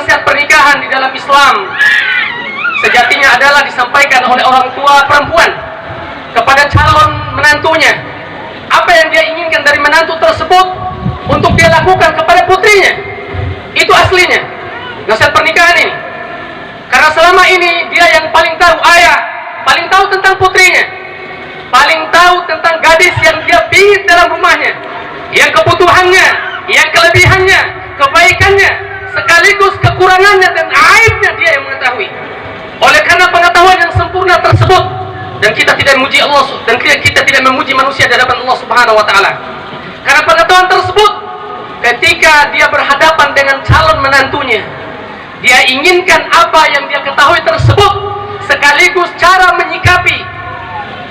nasihat pernikahan di dalam Islam sejatinya adalah disampaikan oleh orang tua perempuan kepada calon menantunya. Apa yang dia inginkan dari menantu tersebut untuk dia lakukan kepada putrinya. Itu aslinya nasihat pernikahan ini. Karena selama ini dia yang paling tahu ayah, paling tahu tentang putrinya, paling tahu tentang gadis yang dia pilih dalam rumahnya, yang kebutuhannya, yang kelebihannya, kebaikannya, sekaligus kekurangannya dan aibnya dia yang mengetahui. Oleh karena pengetahuan yang sempurna tersebut, dan kita tidak memuji Allah dan kita tidak memuji manusia di hadapan Allah Subhanahu wa taala. Karena pengetahuan tersebut, ketika dia berhadapan dengan calon menantunya, dia inginkan apa yang dia ketahui tersebut, sekaligus cara menyikapi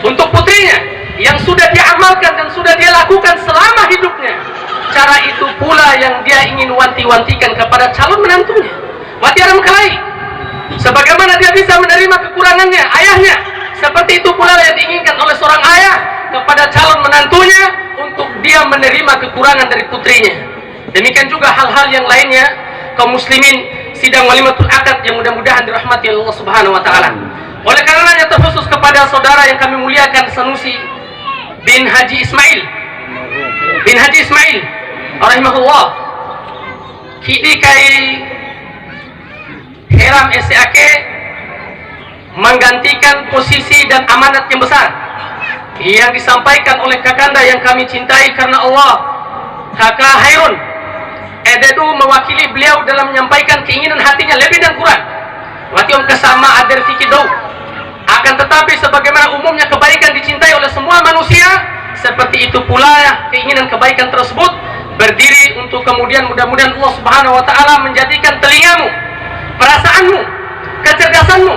untuk putrinya yang sudah dia amalkan dan sudah dia lakukan selama hidupnya. Cara itu pula yang dia ingin wanti-wantikan kepada calon menantunya. Watiaram kalai, sebagaimana dia bisa menerima kekurangannya ayahnya, seperti itu pula yang diinginkan oleh seorang ayah kepada calon menantunya untuk dia menerima kekurangan dari putrinya. Demikian juga hal-hal yang lainnya, kaum muslimin sidang walimatul akad yang mudah-mudahan dirahmati Allah Subhanahu wa taala. Oleh karenanya terkhusus kepada saudara yang kami muliakan, Sanusi bin Haji Ismail rahimahullah, kini kai Heram SAK menggantikan posisi dan amanat yang besar yang disampaikan oleh kakanda yang kami cintai karena Allah, Kakak Hairun Ededu, mewakili beliau dalam menyampaikan keinginan hatinya lebih dan kurang watium kesama ader fikidou. Akan tetapi sebagaimana umumnya kebaikan dicintai oleh semua manusia, seperti itu pula keinginan kebaikan tersebut berdiri untuk kemudian mudah-mudahan Allah Subhanahu wa taala menjadikan telingamu, perasaanmu, kecerdasanmu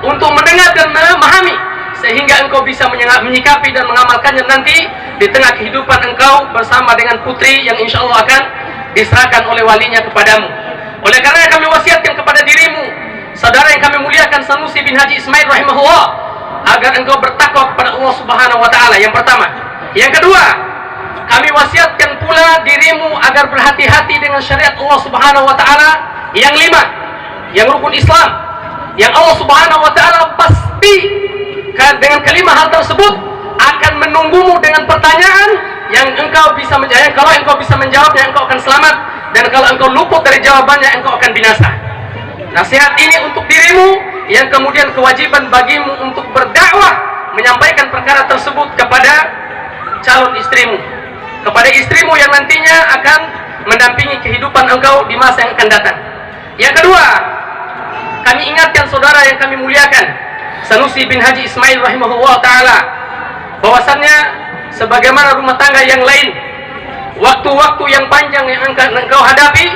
untuk mendengar dan memahami, sehingga engkau bisa menyikapi dan mengamalkannya nanti di tengah kehidupan engkau bersama dengan putri yang insya Allah akan diserahkan oleh walinya kepadamu. Oleh karena kami wasiatkan kepada dirimu, saudara yang kami muliakan, Sanusi bin Haji Ismail rahimahullah, agar engkau bertakwa kepada Allah Subhanahu wa taala. Yang pertama. Yang kedua, kami wasiatkan pula dirimu agar berhati-hati dengan syariat Allah Subhanahu wa taala yang 5, yang rukun Islam, yang Allah Subhanahu wa taala pasti dengan kelima hal tersebut akan menunggumu dengan pertanyaan yang engkau bisa menjawab. Kalau engkau bisa menjawabnya, engkau akan selamat, dan kalau engkau luput dari jawabannya, engkau akan binasa. Nasihat ini untuk dirimu yang kemudian kewajiban bagimu untuk berdakwah, menyampaikan perkara tersebut kepada calon istrimu, kepada istrimu yang nantinya akan mendampingi kehidupan engkau di masa yang akan datang. Yang kedua, kami ingatkan saudara yang kami muliakan, Sanusi bin Haji Ismail rahimahullah ta'ala, bahwasannya sebagaimana rumah tangga yang lain, waktu-waktu yang panjang yang engkau hadapi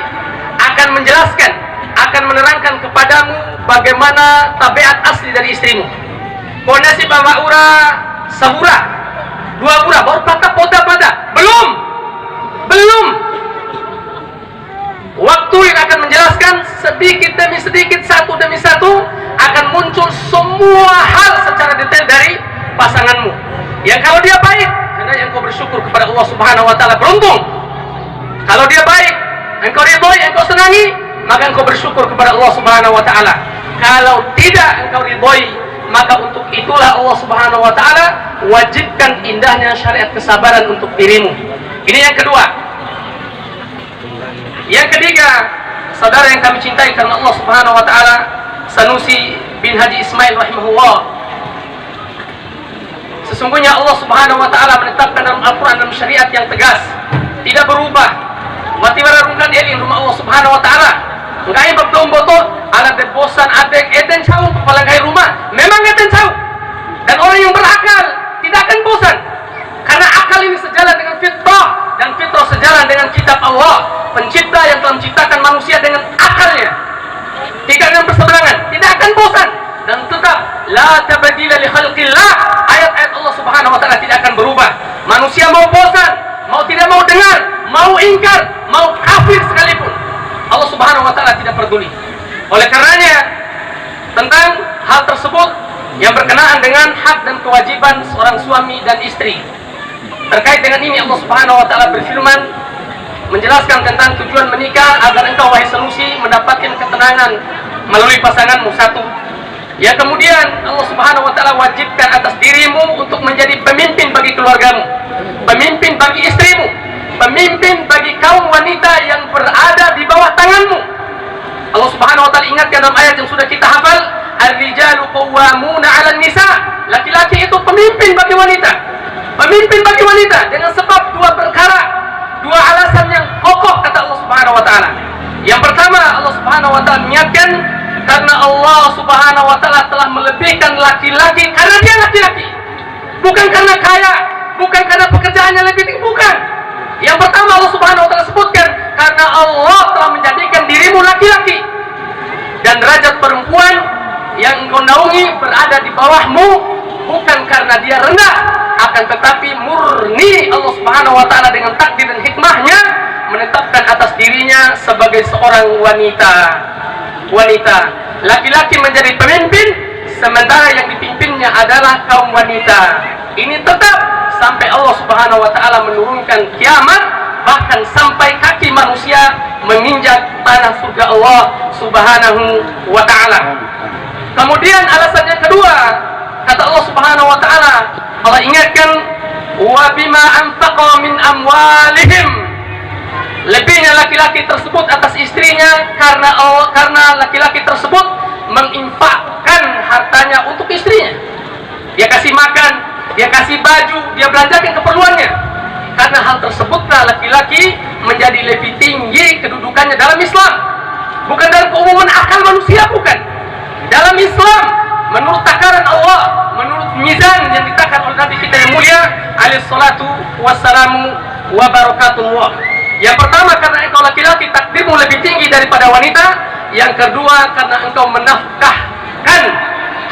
akan menjelaskan, akan menerangkan kepadamu bagaimana tabiat asli dari istrimu. Kondisi bawa ura sabura, 2 ura, baru patah pada belum. Waktu yang akan menjelaskan sedikit demi sedikit, satu demi satu, akan muncul semua hal secara detail dari pasanganmu. Yang kalau dia baik, karena engkau bersyukur kepada Allah Subhanahu wa taala, beruntung. Kalau dia baik, engkau ridhoi, engkau senangi, maka engkau bersyukur kepada Allah Subhanahu wa taala. Kalau tidak engkau ridhoi, maka untuk itulah Allah Subhanahu wa taala wajibkan indahnya syariat kesabaran untuk dirimu. Ini yang kedua. Yang ketiga, saudara yang kami cintai karena Allah Subhanahu wa taala, Sanusi bin Haji Ismail rahimahullah, sesungguhnya Allah Subhanahu wa taala menetapkan dalam Al-Qur'an dalam syariat yang tegas, tidak berubah. Wati wararungkan dia di rumah Allah Subhanahu wa taala. Ngai betul-betul ala bosan adek eten jauh kepalangkai rumah. Memang eten jauh. Dan orang yang berakal tidak akan bosan. Karena akal ini sejalan dengan fitrah, dan fitrah sejalan dengan kitab Allah, pencipta yang telah menciptakan manusia dengan akalnya. Tidak akan berseberangan, tidak akan bosan, dan tetap la tabdila li khalqillah. Ayat-ayat Allah Subhanahu wa taala tidak akan berubah. Manusia mau bosan, mau tidak mau dengar, mau ingkar, mau kafir sekalipun, Allah Subhanahu wa taala tidak peduli. Oleh karenanya, tentang hal tersebut yang berkenaan dengan hak dan kewajiban seorang suami dan istri, terkait dengan ini Allah Subhanahu wa taala berfirman, menjelaskan tentang tujuan menikah agar engkau wahai Sanusi mendapatkan ketenangan melalui pasanganmu satu. Ya, kemudian Allah Subhanahu wa taala wajibkan atas dirimu untuk menjadi pemimpin bagi keluargamu, pemimpin bagi istrimu, pemimpin bagi kaum wanita yang berada di bawah tanganmu. Allah Subhanahu wa taala ingatkan dalam ayat yang sudah kita hafal, ar-rijalu qawwamuna 'alan nisa. Laki-laki itu pemimpin bagi wanita. Pemimpin bagi wanita dengan sebab dua perkara, dua alasan yang kokoh kata Allah Subhanahu wa taala. Yang pertama, Allah Subhanahu wa taala mengingatkan karena Allah Subhanahu wa taala telah melebihkan laki-laki karena dia laki-laki. Bukan karena kaya, bukan karena pekerjaannya lebih tinggi, bukan. Yang pertama Allah Subhanahu wa taala sebutkan karena Allah telah menjadikan dirimu laki-laki. Dan derajat perempuan yang engkau naungi berada di bawahmu bukan karena dia rendah, akan tetapi murni Allah Subhanahu wa taala dengan takdir dan hikmahnya menetapkan atas dirinya sebagai seorang wanita. Laki-laki menjadi pemimpin sementara yang dipimpinnya adalah kaum wanita. Ini tetap sampai Allah Subhanahu wa taala menurunkan kiamat, bahkan sampai kaki manusia menginjak tanah surga Allah Subhanahu wa taala. Kemudian alasan yang kedua, kata Allah Subhanahu wa taala, Allah ingatkan wa bima anfaqa min amwalihim. Lebihnya laki-laki tersebut atas istrinya karena laki-laki tersebut menginfakkan hartanya untuk istrinya. Dia kasih makan, dia kasih baju, dia belanjakan keperluannya. Karena hal tersebutlah laki-laki menjadi lebih tinggi kedudukannya dalam Islam. Bukan dalam keumuman akal manusia, bukan. Dalam Islam, menurut takaran Allah, menurut mizan yang ditakar oleh Nabi kita yang mulia alaihi salatu wassalamu wa barakatullah. Yang pertama, karena engkau laki-laki takdirmu lebih tinggi daripada wanita. Yang kedua, karena engkau menafkahkan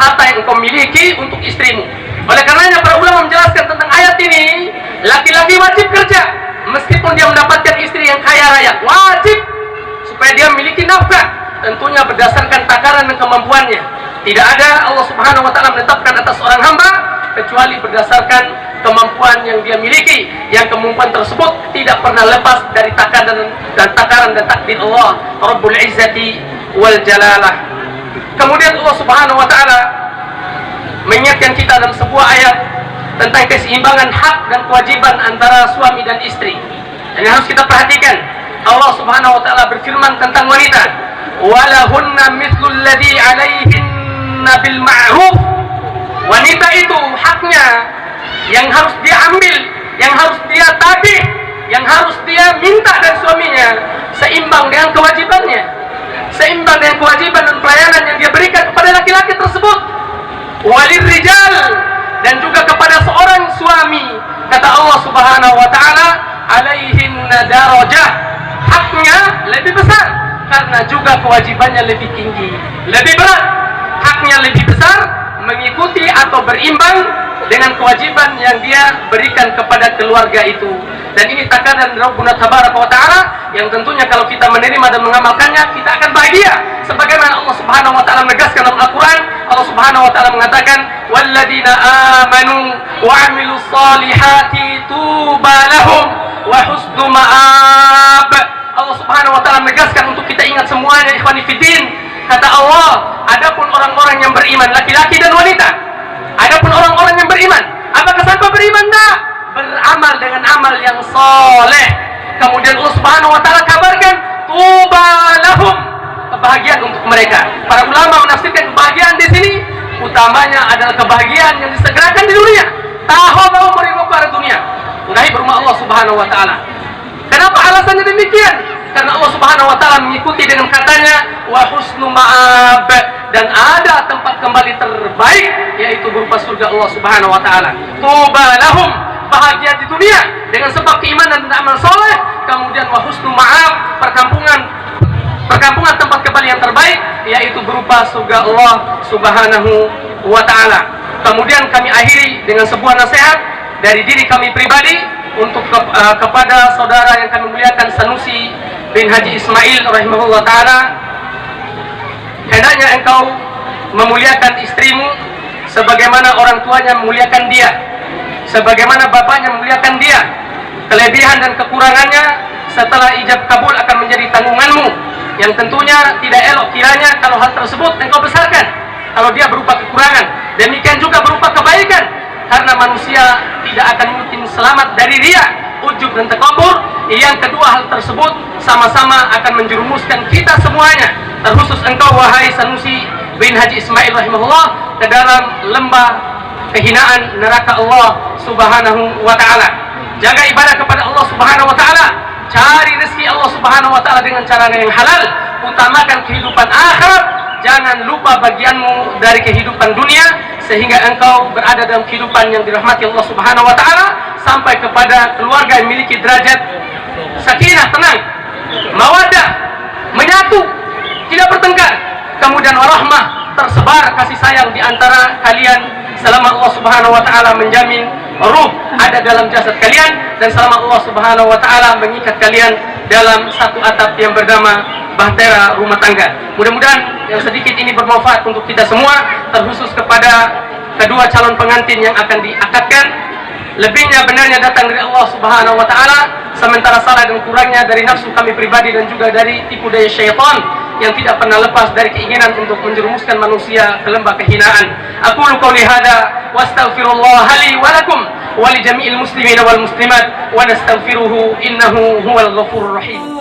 harta yang engkau miliki untuk istrimu. Oleh karenanya para ulama menjelaskan tentang ayat ini, laki-laki wajib kerja meskipun dia mendapatkan istri yang kaya raya, wajib supaya dia memiliki nafkah, tentunya berdasarkan takaran dan kemampuannya. Tidak ada Allah Subhanahu wa taala menetapkan atas seorang hamba kecuali berdasarkan kemampuan yang dia miliki, yang kemampuan tersebut tidak pernah lepas dari takaran dan takdir Allah Rabbul Izzati wal Jalalah. Kemudian Allah Subhanahu wa taala mengingatkan kita dalam sebuah ayat tentang keseimbangan hak dan kewajiban antara suami dan istri. Ini harus kita perhatikan. Allah Subhanahu wa taala berfirman tentang wanita, walahunna mithlul ladzi 'alaihinna bil ma'ruf. Wanita itu haknya yang harus dia ambil, yang harus dia tagih, yang harus dia minta dari suaminya seimbang dengan kewajibannya, seimbang dengan kewajiban dan pelayanan yang dia berikan kepada laki-laki tersebut. Walir rijal, dan juga kepada seorang suami, kata Allah Subhanahu wa taala, alaihinna darajah, haknya lebih besar karena juga kewajibannya lebih tinggi, lebih berat, haknya lebih besar mengikuti atau berimbang dengan kewajiban yang dia berikan kepada keluarga itu. Dan ini takaran Rabbuna Tabaraka wa Ta'ala yang tentunya kalau kita menerima dan mengamalkannya, kita akan bahagia. Sebagaimana Allah Subhanahu wa Ta'ala menegaskan dalam Al-Quran, Allah Subhanahu wa Ta'ala mengatakan, walladzina amanu wa amilus salihati tuba lahum wa husnu ma'ab. Allah Subhanahu wa Ta'ala menegaskan untuk kita ingat semuanya, ikhwani fiddin. Kata Allah, adapun orang-orang yang beriman, laki-laki dan wanita, adapun orang-orang yang beriman, apakah sampai beriman? Tidak. Beramal dengan amal yang soleh. Kemudian Allah Subhanahu wa Ta'ala kabarkan, tuba lahum, kebahagiaan untuk mereka. Para ulama menafsirkan kebahagiaan di sini utamanya adalah kebahagiaan yang disegerakan di dunia. Tahu meribukan dunia, udahi berumah Allah Subhanahu wa Ta'ala. Kenapa alasannya demikian? Karena Allah Subhanahu wa Ta'ala mengikuti dengan katanya wa husnu ma'ab, dan ada tempat kembali terbaik yaitu berupa surga Allah Subhanahu wa Ta'ala. Tuba lahum, bahagia di dunia dengan sebab keimanan dan amal soleh. Kemudian wa husnu ma'ab, perkampungan tempat kembali yang terbaik yaitu berupa surga Allah Subhanahu wa Ta'ala. Kemudian kami akhiri dengan sebuah nasihat dari diri kami pribadi untuk kepada saudara yang kami muliakan, Sanusi bin Haji Ismail rahimahullah ta'ala. Hendaknya engkau memuliakan istrimu sebagaimana orang tuanya memuliakan dia, sebagaimana bapaknya memuliakan dia. Kelebihan dan kekurangannya setelah ijab kabul akan menjadi tanggunganmu, yang tentunya tidak elok kiranya kalau hal tersebut engkau besarkan kalau dia berupa kekurangan. Demikian juga berupa kebaikan, karena manusia tidak akan mungkin selamat dari riya, ujub dan takabur. Yang kedua, hal tersebut sama-sama akan menjerumuskan kita semuanya, terkhusus engkau wahai Sanusi bin Haji Ismail rahimahullah, ke dalam lembah kehinaan neraka Allah subhanahu wa ta'ala. Jaga ibadah kepada Allah subhanahu wa ta'ala, cari rezeki Allah subhanahu wa ta'ala dengan cara yang halal, utamakan kehidupan akhirat, jangan lupa bagianmu dari kehidupan dunia, sehingga engkau berada dalam kehidupan yang dirahmati Allah subhanahu wa ta'ala, sampai kepada keluarga yang memiliki derajat sakinah, tenang, mawaddah, menyatu, tidak bertengkar, kemudian warahmah, tersebar kasih sayang di antara kalian selama Allah subhanahu wa ta'ala menjamin ruh ada dalam jasad kalian, dan selama Allah subhanahu wa ta'ala mengikat kalian dalam satu atap yang bernama bahtera rumah tangga. Mudah-mudahan yang sedikit ini bermanfaat untuk kita semua, terkhusus kepada kedua calon pengantin yang akan diakadkan. Lebihnya benarnya datang dari Allah subhanahu wa ta'ala, sementara salah dan kurangnya dari nafsu kami pribadi dan juga dari tipu daya syaitan yang tidak pernah lepas dari keinginan untuk menjerumuskan manusia ke lembah kehinaan. Aqulu qouli hadza wa astaghfirullah li wa lakum wa li jami'il muslimina wal muslimat wa nastaghfiruhu innahu huwal ghafurur rahim.